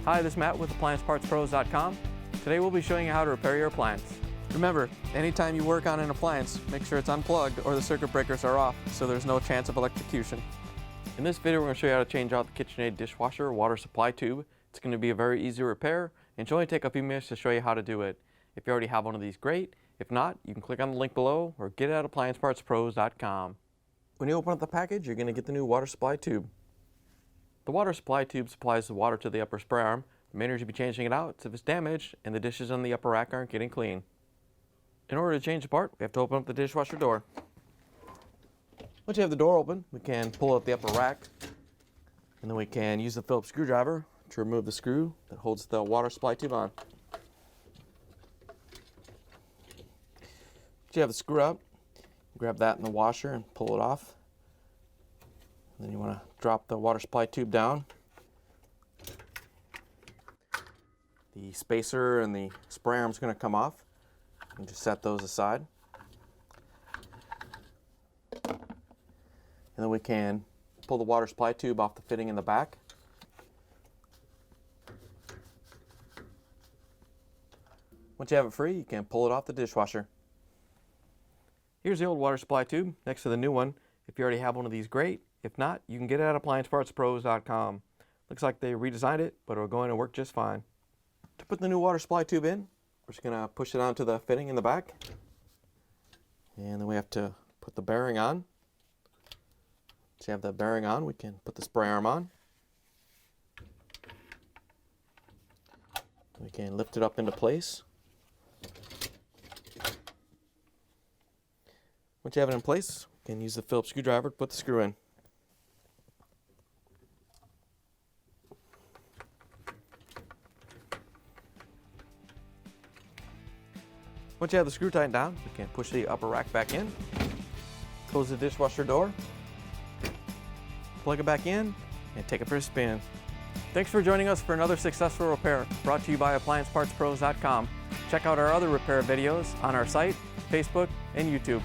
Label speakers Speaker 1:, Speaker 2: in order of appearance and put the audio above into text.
Speaker 1: Hi, this is Matt with AppliancePartsPros.com. Today we'll be showing you how to repair your appliance. Remember, anytime you work on an appliance, make sure it's unplugged or the circuit breakers are off so there's no chance of electrocution. In this video we're going to show you how to change out the KitchenAid Dishwasher water supply tube. It's going to be a very easy repair and it'll only take a few minutes to show you how to do it. If you already have one of these, great. If not, you can click on the link below or get it at AppliancePartsPros.com. When you open up the package, you're going to get the new water supply tube. The water supply tube supplies the water to the upper spray arm. The main reason you'll be changing it out is if it's damaged and the dishes on the upper rack aren't getting clean. In order to change the part, we have to open up the dishwasher door. Once you have the door open, we can pull out the upper rack, and then we can use the Phillips screwdriver to remove the screw that holds the water supply tube on. Once you have the screw out, grab that in the washer and pull it off. And then you want to drop the water supply tube down. The spacer and the spray arm is going to come off. You can just set those aside. And then we can pull the water supply tube off the fitting in the back. Once you have it free, you can pull it off the dishwasher. Here's the old water supply tube next to the new one. If you already have one of these, great. If not, you can get it at AppliancePartsPros.com. Looks like they redesigned it, but it'll go in and work just fine. To put the new water supply tube in, we're just going to push it onto the fitting in the back. And then we have to put the bearing on. Once you have the bearing on, we can put the spray arm on. We can lift it up into place. Once you have it in place, you can use the Phillips screwdriver to put the screw in. Once you have the screw tightened down, you can push the upper rack back in, close the dishwasher door, plug it back in, and take it for a spin. Thanks for joining us for another successful repair brought to you by AppliancePartsPros.com. Check out our other repair videos on our site, Facebook, and YouTube.